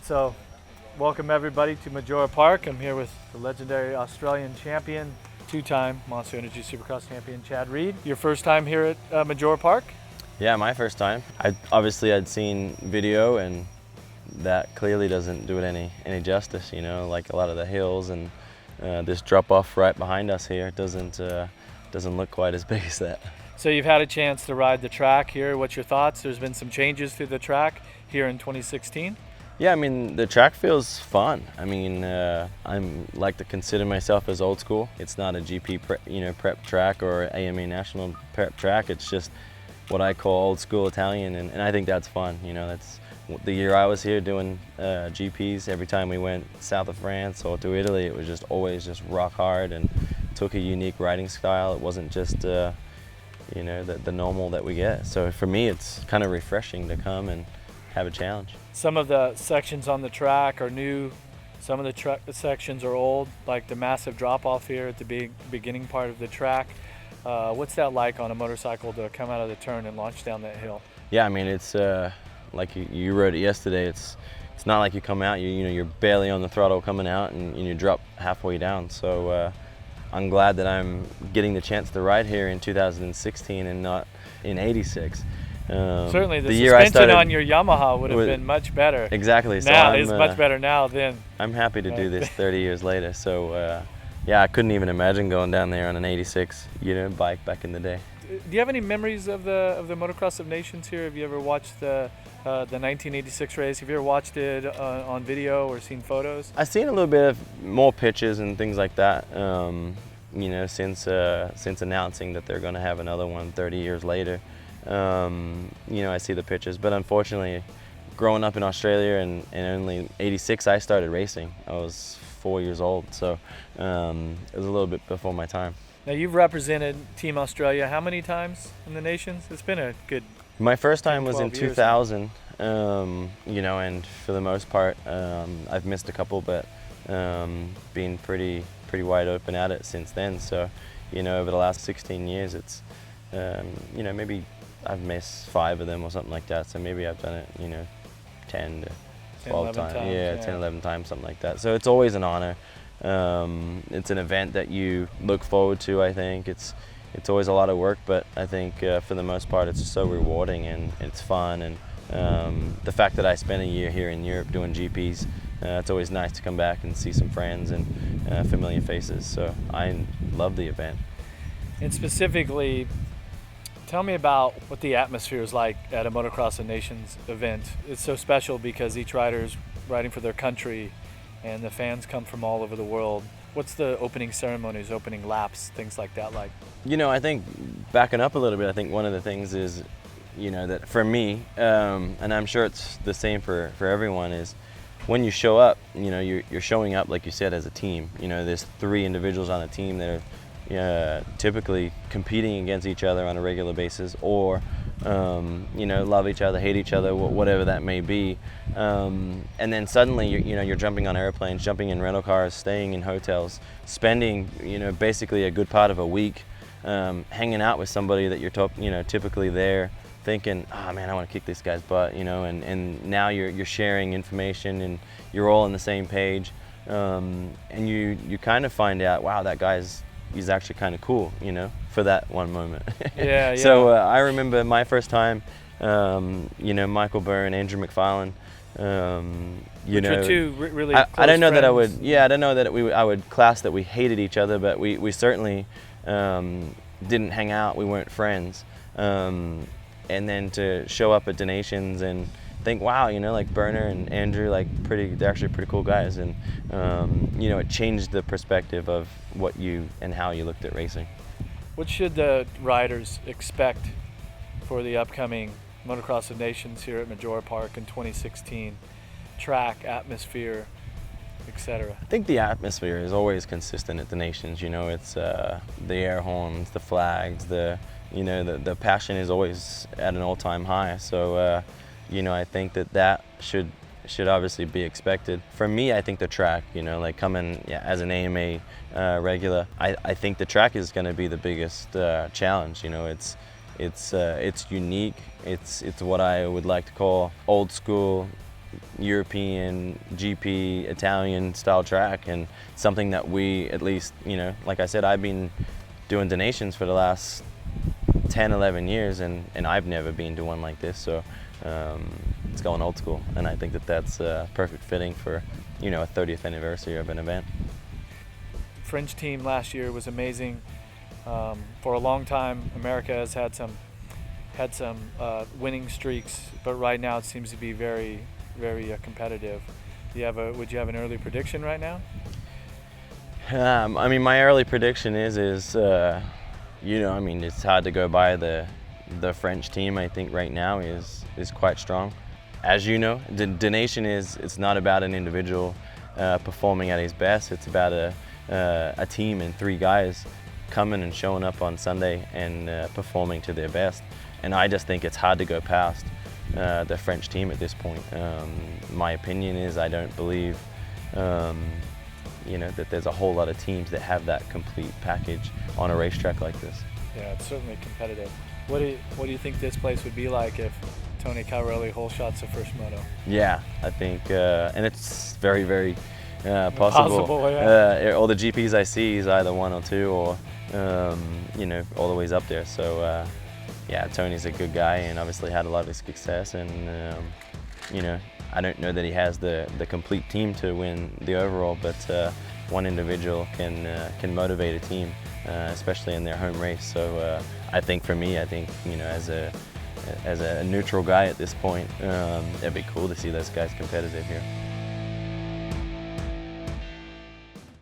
So, welcome everybody to Maggiora Park. I'm here with the legendary Australian champion, two-time Monster Energy Supercross champion, Chad Reed. Your first time here at Maggiora Park? Yeah, my first time. I'd seen video, and that clearly doesn't do it any justice. You know, like a lot of the hills and this drop off right behind us here doesn't look quite as big as that. So you've had a chance to ride the track here. What's your thoughts? There's been some changes to the track here in 2016. Yeah, I mean, the track feels fun. I mean, I'm like to consider myself as old school. It's not a GP prep track or AMA national prep track. It's just what I call old school Italian, and I think that's fun. You know, that's the year I was here doing GPs. Every time we went south of France or to Italy, it was just always just rock hard and took a unique riding style. It wasn't just you know, the normal that we get. So for me, it's kind of refreshing to come and have a challenge. Some of the sections on the track are new. Some of the sections are old, like the massive drop-off here at the beginning part of the track. What's that like on a motorcycle to come out of the turn and launch down that hill? Yeah, I mean, it's like you rode it yesterday. It's not like you come out, you know, you're barely on the throttle coming out, and you drop halfway down. So I'm glad that I'm getting the chance to ride here in 2016 and not in '86. Certainly, the year I suspension started on your Yamaha would have been much better. Exactly. Now so it's much better now than. I'm happy to do this 30 years later. So yeah, I couldn't even imagine going down there on an '86, you know, bike back in the day. Do you have any memories of the Motocross of Nations here? Have you ever watched the 1986 race? Have you ever watched it on video or seen photos? I've seen a little bit of more pictures and things like that. You know, since announcing that they're going to have another one 30 years later. You know, I see the pictures, but unfortunately, growing up in Australia and only '86, I started racing. I was 4 years old, so it was a little bit before my time. Now, you've represented Team Australia how many times in the Nations? It's been a good. My first time was in 2000, you know, and for the most part, I've missed a couple, but been pretty wide open at it since then. So, you know, over the last 16 years, it's, you know, maybe I've missed 5 of them or something like that. So maybe I've done it, you know, 10 to 12 times. Yeah, 10, 11 times, something like that. So it's always an honor. It's an event that you look forward to, I think. It's always a lot of work, but I think for the most part, it's just so rewarding and it's fun. And the fact that I spent a year here in Europe doing GPs, it's always nice to come back and see some friends and familiar faces. So I love the event. And specifically, tell me about what the atmosphere is like at a Motocross of Nations event. It's so special because each rider's riding for their country and the fans come from all over the world. What's the opening ceremonies, opening laps, things like that like? You know, I think backing up a little bit, I think one of the things is, you know, that for me, and I'm sure it's the same for everyone, is when you show up, you know, you're showing up, like you said, as a team. You know, there's 3 individuals on a team that are typically competing against each other on a regular basis, or you know, love each other, hate each other, whatever that may be. And then suddenly, you're jumping on airplanes, jumping in rental cars, staying in hotels, spending, you know, basically a good part of a week hanging out with somebody that you're typically there thinking, oh man, I want to kick this guy's butt, you know, and now you're sharing information and you're all on the same page, and you kind of find out, wow, that he's actually kind of cool, you know, for that one moment. Yeah. So I remember my first time, you know, Michael Byrne, Andrew McFarlane, you Which know, were 2 really close I don't know friends. that I would, yeah, I don't know that I would class that we hated each other, but we certainly didn't hang out. We weren't friends. And then to show up at Donations and think, wow, you know, like Burner and Andrew, like they're actually pretty cool guys, and you know, it changed the perspective of what you and how you looked at racing. What should the riders expect for the upcoming Motocross of Nations here at Maggiora Park in 2016? Track, atmosphere, etc. I think the atmosphere is always consistent at the Nations. You know, it's the air horns, the flags, you know, the passion is always at an all-time high. So you know, I think that should obviously be expected. For me, I think the track, you know, like coming as an AMA regular, I think the track is going to be the biggest challenge. You know, it's unique. It's what I would like to call old school European GP Italian style track, and something that we, at least, you know, like I said, I've been doing donations for the last 10-11 years, and I've never been to one like this, so it's going old school, and I think that that's perfect fitting for, you know, a 30th anniversary of an event. French team last year was amazing. For a long time, America has had some winning streaks, but right now it seems to be very, very competitive. Would you have an early prediction right now? I mean, my early prediction is you know, I mean, it's hard to go by the French team. I think right now is quite strong. As you know, donation it's not about an individual performing at his best. It's about a team and 3 guys coming and showing up on Sunday and performing to their best. And I just think it's hard to go past the French team at this point. My opinion is I don't believe you know, that there's a whole lot of teams that have that complete package on a racetrack like this. Yeah, it's certainly competitive. What do you think this place would be like if Tony Calrelli whole shots the first moto? Yeah, I think, and it's very, very possible. Yeah. All the GPs I see is either 1 or 2, or you know, all the ways up there. So yeah, Tony's a good guy and obviously had a lot of success, and you know, I don't know that he has the complete team to win the overall, but one individual can motivate a team, especially in their home race. So I think for me, you know, as a neutral guy at this point, it'd be cool to see those guys competitive here.